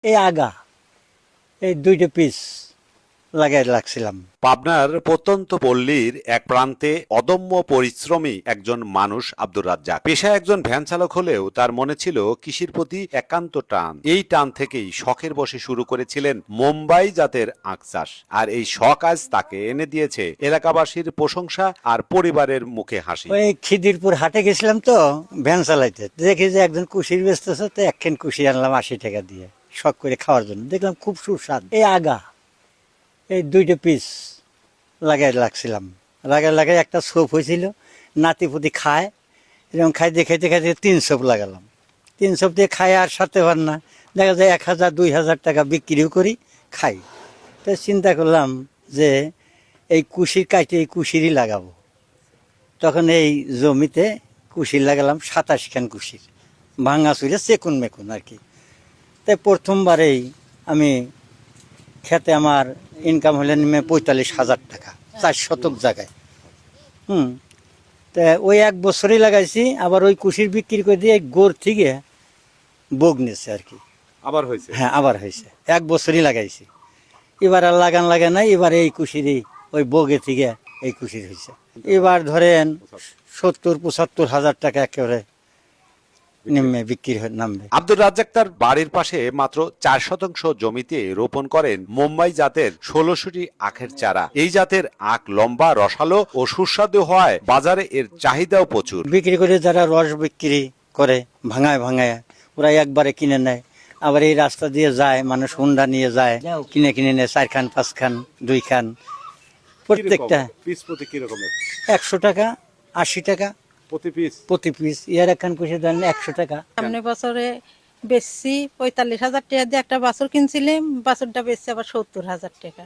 এই আগা এই 2টা পিস লাগাই রাখছিলাম। পাবনার প্রত্যন্ত পল্লীর এক প্রান্তে অদম্য পরিশ্রমী একজন মানুষ আব্দুর রাজ্জাক। পেশায় একজন ভ্যান চালক হলেও তার মনে ছিল কৃষির প্রতি একান্ত টান। এই টান থেকেই শখের বশে শুরু করেছিলেন মুম্বাই জাতের আখ চাষ। আর এই শখ আজ তাকে এনে দিয়েছে এলাকাবাসীর প্রশংসা আর পরিবারের মুখে হাসি। ওই খিদিরপুর হাটে গেছিলাম তো ভ্যান চালাইতে, দেখি যে একজন কুশির বেচতেছে, তো একখান কুশি আনলাম 80 টাকা দিয়ে শখ করে খাওয়ার জন্য। দেখলাম খুব সুস্বাদ। এই আগা এই 2টা পিস লাগাই রাখছিলাম। লাগাই একটা সোপ হয়েছিল, নাতিপুতি খায়, এরকম খাইতে খাইতে খাইতে 3 সোপ লাগালাম। 3 সোপ দিয়ে খায় আর সারতে পার না, দেখা যায় 1000-2000 টাকা বিক্রিও করি, খাই। তো চিন্তা করলাম যে এই কুশির কাইটে এই কুশিরই লাগাবো। তখন এই জমিতে কুশির লাগালাম 27 খান কুশির, ভাঙা চুরে চেকুন মেকুন আর কি। তাই প্রথমবারেই আমি খেতে আমার ইনকাম হলে নেমে 45,000 টাকা 4 শতক জায়গায়। তা ওই 1 বছরই লাগাইছি, আবার ওই কুশির বিক্রি করে দিয়ে গোড় থেকে বোগ নিয়েছে আর কি। আবার হয়েছে? হ্যাঁ, আবার হয়েছে। 1 বছরই লাগাইছি, এবার আর লাগে নাই। এবার এই কুশিরই ওই বোগে থেকে এই কুশির হয়েছে। এবার ধরেন 70-75 হাজার টাকা একেবারে নেমে বিক্রি নামবে। আব্দুর রাজ্জাক তার বাড়ির পাশে মাত্র 4 শতাংশ জমিতে রোপণ করেন মুম্বাই জাতের 16টি আখের চারা। এই জাতের আখ লম্বা, রসালো ও সুস্বাদু হওয়ায় বাজারে এর চাহিদাও প্রচুর। বিক্রি করে যারা রস বিক্রি করে ভাঙায় ওরা একবারে কিনে নেয়। আবার এই রাস্তা দিয়ে যায় মানুষ, হুন্ডা নিয়ে যায়, কিনে নেয় 4 খান 5 খান 2 খান প্রত্যেকটা। পিস প্রতি কি রকমের? 100 টাকা 80 টাকা প্রতি পিস। ইয়ার একখান কুশি দেন 100 টাকা। সামনে বছরে বেচছি 45,000 টাকা দিয়ে একটা বাছুর কিনছিলাম, বাছুরটা বেচছি আবার 70,000 টাকা।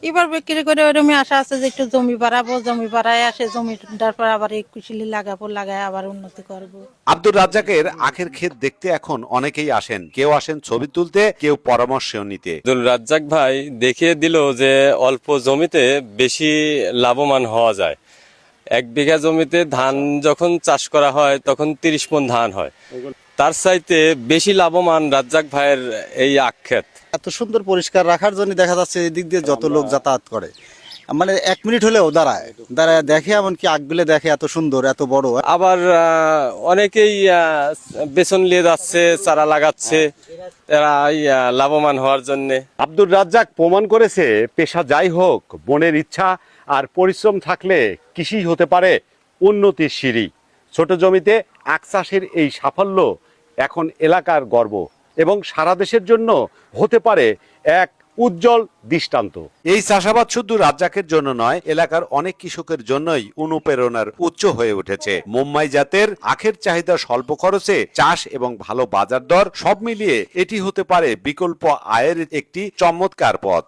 এবার বিক্রি করে ওরকমই আশা আছে যে একটু জমি বাড়াবো, জমি বাড়ায় আসে জমিটার পর আবার এই কুশিলি লাগায় আবার উন্নতি করব। আব্দুর রাজ্জাকের আখের ক্ষেত দেখতে এখন অনেকেই আসেন। কেউ আসেন ছবি তুলতে, কেউ পরামর্শ নিতে। আব্দুল রাজ্জাক ভাই দেখিয়ে দিল যে অল্প জমিতে বেশি লাভবান হওয়া যায়। 1 বিঘা জমিতে ধান যখন চাষ করা হয় তখন 30 মণ ধান হয়। তার চাইতে বেশি লাভবান রাজ্জাক ভাইয়ের এই আখ ক্ষেত। এত সুন্দর পরিষ্কার রাখার জন্য দেখা যাচ্ছে এদিক দিয়ে যত লোক যাতায়াত করে, মানে 1 মিনিট হলেও দাঁড়ায় দেখে, এমনকি আখগুলো দেখে এত সুন্দর এত বড়। আবার অনেকেই বেসন নিয়ে যাচ্ছে, চারা লাগাচ্ছে এরা লাভবান হওয়ার জন্য। আব্দুর রাজ্জাক প্রমাণ করেছে পেশা যাই হোক, মনের ইচ্ছা আর পরিশ্রম থাকলে কৃষি হতে পারে উন্নতির সিঁড়ি। ছোট জমিতে আখ চাষের এই সাফল্য এখন এলাকার গর্ব এবং সারা দেশের জন্য হতে পারে এক উজ্জ্বল দৃষ্টান্ত। এই চাষাবাদ শুধু রাজ্জাকের জন্য নয়, এলাকার অনেক কৃষকের জন্যই অনুপ্রেরণার উৎস হয়ে উঠেছে। মুম্বাই জাতের আখের চাহিদা, স্বল্প খরচে চাষ এবং ভালো বাজার দর, সব মিলিয়ে এটি হতে পারে বিকল্প আয়ের একটি চমৎকার পথ।